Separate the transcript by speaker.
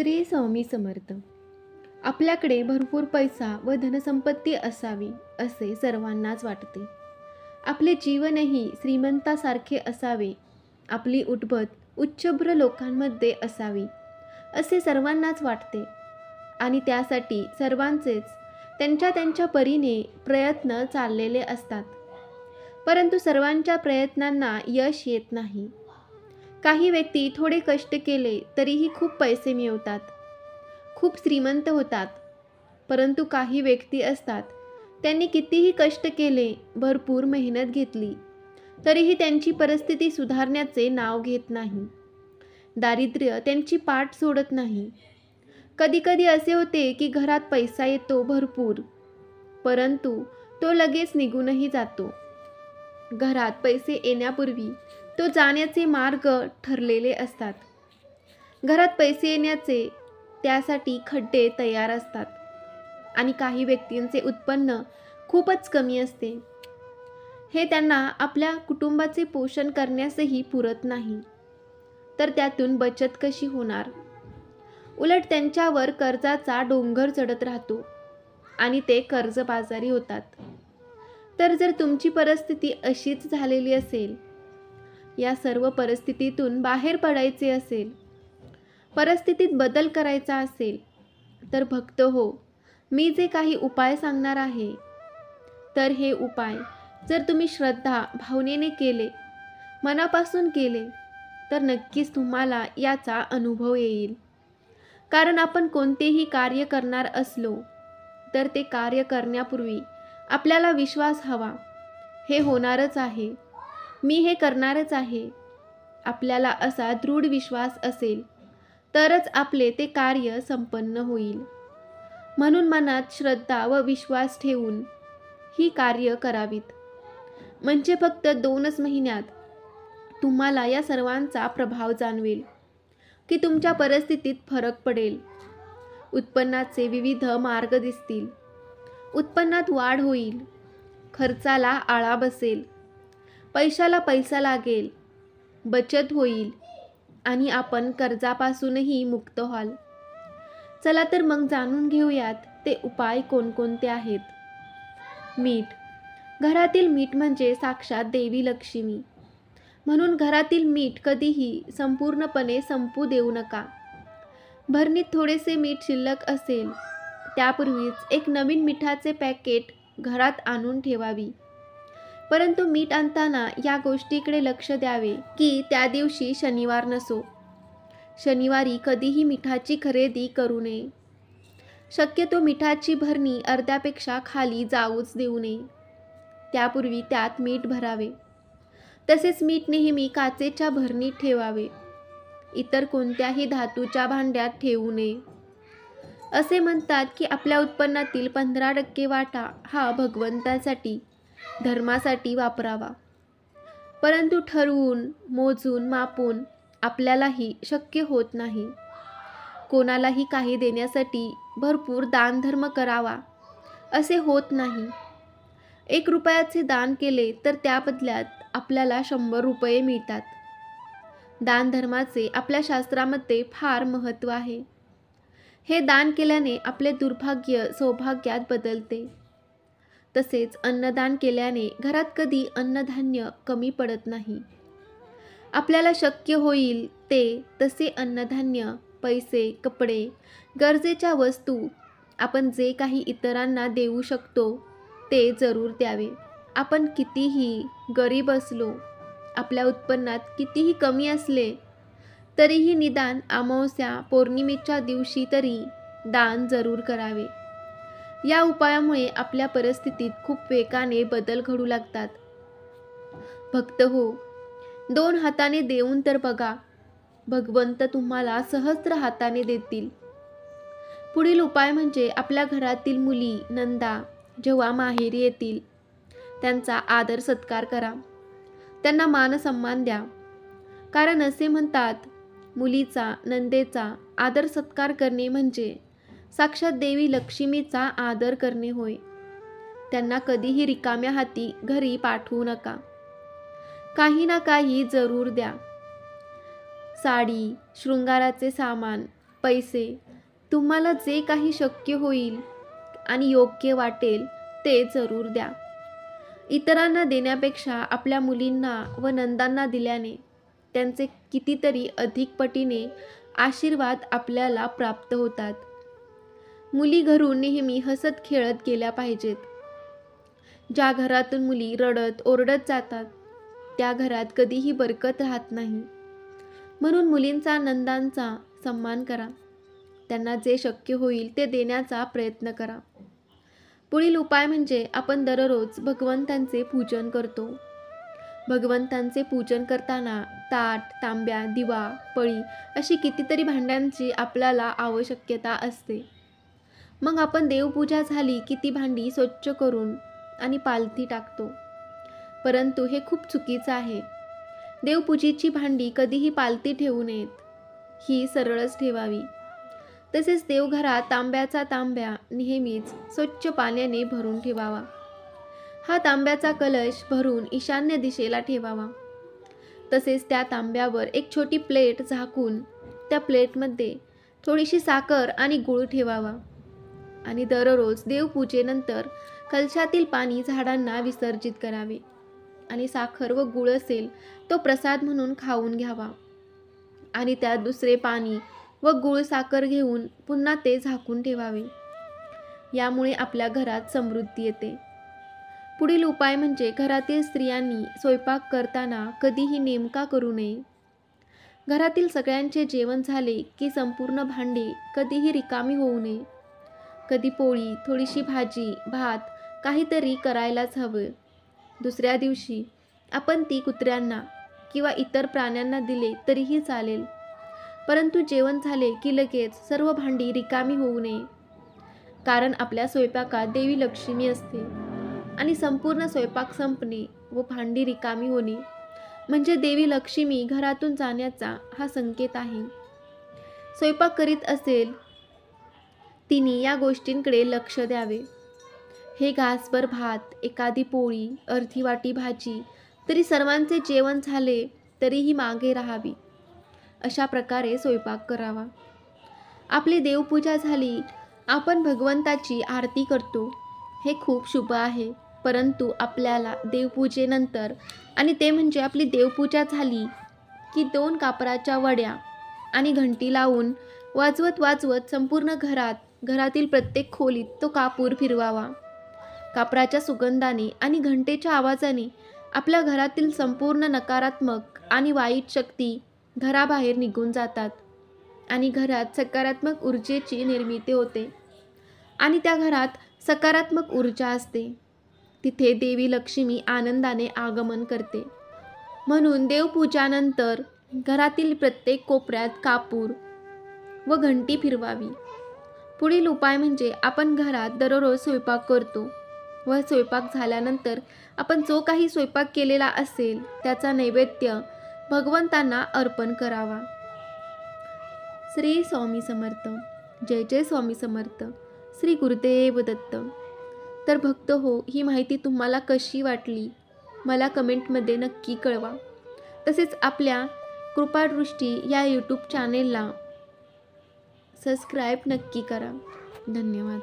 Speaker 1: श्री स्वामी समर्थ. आपल्याकडे भरपूर पैसा व धनसंपत्ती असावी असे सर्वांनाच वाटते. आपले जीवनही श्रीमंतासारखे असावे, आपली उठबत उच्चभ्र लोकांमध्ये असावी असे सर्वांनाच वाटते आणि त्यासाठी सर्वांचेच त्यांच्या त्यांच्या परीने प्रयत्न चाललेले असतात. परंतु सर्वांच्या प्रयत्नांना यश येत नाही. काही व्यक्ती थोडे कष्ट केले तरीही खूप पैसे मिळवतात, खूप श्रीमंत होतात. परंतु काही व्यक्ती असतात, त्यांनी कितीही कष्ट केले, भरपूर मेहनत घेतली, तरीही त्यांची परिस्थिती सुधारण्याचे नाव घेत नाही. दारिद्र्य त्यांची पाठ सोडत नाही. कधीकधी असे होते की घरात पैसा येतो भरपूर, परंतु तो लगेच निघूनही जातो. घरात पैसे येण्यापूर्वी तो जाण्याचे मार्ग ठरलेले असतात. घरात पैसे येण्याचे त्यासाठी खड्डे तयार असतात आणि काही व्यक्तींचे उत्पन्न खूपच कमी असते. हे त्यांना आपल्या कुटुंबाचे पोषण करण्यासही पुरत नाही, तर त्यातून बचत कशी होणार? उलट त्यांच्यावर कर्जाचा डोंगर चढत राहतो आणि ते कर्जबाजारी होतात. तर जर तुमची परिस्थिती अशीच झालेली असेल, या सर्व परिस्थितीतून बाहेर पडायचे असेल, परिस्थितीत बदल करायचा असेल, तर भक्त हो, मी जे काही उपाय सांगणार आहे, तर हे उपाय जर तुम्ही श्रद्धा भावनेने केले, मनापासून केले, तर नक्कीच तुम्हाला याचा अनुभव येईल. कारण आपण कोणतेही कार्य करणार असलो तर ते कार्य करण्यापूर्वी आपल्याला विश्वास हवा. हे होणारच आहे, मी हे करणारच आहे. आपल्याला असा दृढ विश्वास असेल तरच आपले ते कार्य संपन्न होईल. म्हणून मनात श्रद्धा व विश्वास ठेवून ही कार्य करावीत. म्हणजे फक्त 2च महिन्यात तुम्हाला या सर्वांचा प्रभाव जाणवेल की तुमच्या परिस्थितीत फरक पडेल. उत्पन्नाचे विविध मार्ग दिसतील, उत्पन्नात वाढ होईल, खर्चाला आळा बसेल, पैशाला पैसा लागेल, बचत होईल आणि आपण कर्जापासूनही मुक्त व्हाल. चला तर मग जाणून घेऊयात ते उपाय कोणकोणते आहेत. मीठ. घरातील मीठ म्हणजे साक्षात देवी लक्ष्मी. म्हणून घरातील मीठ कधीही संपूर्णपणे संपू देऊ नका. भरणीत थोडेसे मीठ शिल्लक असेल, त्यापूर्वीच एक नवीन मिठाचे पॅकेट घरात आणून ठेवावी. परंतु मीठ आणताना या गोष्टीकडे लक्ष द्यावे की त्या दिवशी शनिवार नसो. शनिवारी कधीही मिठाची खरेदी करू नये. शक्यतो मिठाची भरणी अर्ध्यापेक्षा खाली जाऊच देऊ नये. त्यापूर्वी त्यात मीठ भरावे. तसेच मीठ नेहमी काचेच्या भरणीत ठेवावे, इतर कोणत्याही धातूच्या भांड्यात ठेवू नये. असे म्हणतात की आपल्या उत्पन्नातील 15% वाटा हा भगवंतासाठी, धर्मासाठी वापरावा. परंतु ठरवून, मोजून, मापून आपल्यालाही शक्य होत नाही. कोणालाही काही देण्यासाठी भरपूर दानधर्म करावा असे होत नाही. 1 रुपयाचे दान केले तर त्या बदल्यात आपल्याला 100 रुपये मिळतात. दानधर्माचे आपल्या शास्त्रामध्ये फार महत्त्व आहे. हे दान केल्याने आपले दुर्भाग्य सौभाग्यात बदलते. तसेच अन्नदान केल्याने घरात कधी अन्नधान्य कमी पडत नाही. आपल्याला शक्य होईल ते तसे अन्नधान्य, पैसे, कपडे, गरजेच्या वस्तू आपण जे काही इतरांना देऊ शकतो ते जरूर द्यावे. आपण कितीही गरीब असलो, आपल्या उत्पन्नात कितीही कमी असले, तरीही निदान अमावस्या पौर्णिमेच्या दिवशी तरी दान जरूर करावे. या उपायामुळे आपल्या परिस्थितीत खूप वेगाने बदल घडू लागतात. भक्त हो, 2 हाताने देऊन तर बघा, भगवंत तुम्हाला सहस्त्र हाताने देतील. पुढील उपाय म्हणजे आपल्या घरातील मुली, नंदा जेव्हा माहेरी येतील, त्यांचा आदर सत्कार करा. त्यांना मान सन्मान द्या. कारण असे म्हणतात, मुलीचा, नंदेचा आदर सत्कार करणे म्हणजे साक्षात देवी लक्ष्मीचा आदर करणे होय. त्यांना कधीही रिकाम्या हाती घरी पाठवू नका. काही ना काही जरूर द्या. साडी, शृंगाराचे सामान, पैसे, तुम्हाला जे काही शक्य होईल आणि योग्य वाटेल ते जरूर द्या. इतरांना देण्यापेक्षा आपल्या मुलींना व नंदांना दिल्याने त्यांचे कितीतरी अधिक पटीने आशीर्वाद आपल्याला प्राप्त होतात. मुली घरून नेहमी हसत खेळत गेल्या पाहिजेत. ज्या घरातून मुली रडत ओरडत जातात त्या घरात कधीही बरकत राहत नाही. म्हणून मुलींचा नंदांचा सन्मान करा. त्यांना जे शक्य होईल ते देण्याचा प्रयत्न करा. पुढील उपाय म्हणजे आपण दररोज भगवंतांचे पूजन करतो. भगवंतांचे पूजन करताना ताट, तांब्या, दिवा, पळी अशी कितीतरी भांड्यांची आपल्याला आवश्यकता असते. मग आपण देवपूजा झाली की ती भांडी स्वच्छ करून आणि पालथी टाकतो. परंतु हे खूप चुकीचं आहे. देवपूजेची भांडी कधीही पालथी ठेवू नयेत, ही सरळच ठेवावी. तसेच देवघरात तांब्याचा तांब्या नेहमीच स्वच्छ पाण्याने भरून ठेवावा. हा तांब्याचा कलश भरून ईशान्य दिशेला ठेवावा. तसेच त्या तांब्यावर एक छोटी प्लेट झाकून त्या प्लेटमध्ये थोडीशी साखर आणि गूळ ठेवावा. आणि दररोज देवपूजेनंतर कलशातील पाणी झाडांना विसर्जित करावे आणि साखर व गूळ असेल तो प्रसाद म्हणून खाऊन घ्यावा. आणि त्यात दुसरे पाणी व गूळ साखर घेऊन पुन्हा ते झाकून ठेवावे. यामुळे आपल्या घरात समृद्धी येते. पुढील उपाय म्हणजे घरातील स्त्रियांनी स्वयंपाक करताना कधीही नेमका करू नये. घरातील सगळ्यांचे जेवण झाले की संपूर्ण भांडी कधीही रिकामी होऊ नये. कधी पोळी, थोडीशी भाजी, भात काहीतरी करायलाच हवं. दुसऱ्या दिवशी आपण ती कुत्र्यांना किंवा इतर प्राण्यांना दिले तरीही चालेल. परंतु जेवण झाले की लगेच सर्व भांडी रिकामी होऊ नये. कारण आपल्या स्वयंपाकात देवी लक्ष्मी असते आणि संपूर्ण स्वयंपाक संपणे व भांडी रिकामी होणे म्हणजे देवी लक्ष्मी घरातून जाण्याचा हा संकेत आहे. स्वयंपाक करीत असेल तिने या गोष्टींकडे लक्ष द्यावे. हे घासभर भात, एखादी पोळी, अर्धी वाटी भाजी, तरी सर्वांचे जेवण झाले तरीही मागे राहावी. अशा प्रकारे स्वयंपाक करावा. आपली देवपूजा झाली, आपण भगवंताची आरती करतो, हे खूप शुभ आहे. परंतु आपल्याला देवपूजेनंतर आणि ते म्हणजे आपली देवपूजा झाली की 2 कापराच्या वड्या आणि घंटी लावून वाजवत वाजवत संपूर्ण घरातील प्रत्येक खोलीत तो कापूर फिरवावा. कापराच्या सुगंधाने आणि घंटेच्या आवाजाने आपल्या घरातील संपूर्ण नकारात्मक आणि वाईट शक्ती घराबाहेर निघून जातात आणि घरात सकारात्मक ऊर्जेची निर्मिती होते. आणि त्या घरात सकारात्मक ऊर्जा असते. तिथे देवी लक्ष्मी आनंदाने आगमन करते. म्हणून देवपूजानंतर घरातील प्रत्येक कोपऱ्यात कापूर व घंटी फिरवावी. पुढील उपाय म्हणजे आपण घरात दररोज स्वयंपाक करतो व स्वयंपाक झाल्यानंतर आपण जो काही स्वयंपाक केलेला असेल त्याचा नैवेद्य भगवंतांना अर्पण करावा. श्री स्वामी समर्थ. जय जय स्वामी समर्थ. श्री गुरुदेव दत्त. तर भक्त हो, ही माहिती तुम्हाला कशी वाटली मला कमेंटमध्ये नक्की कळवा. तसेच आपल्या कृपादृष्टी या यूट्यूब चॅनेलला सबस्क्राईब नक्की करा. धन्यवाद.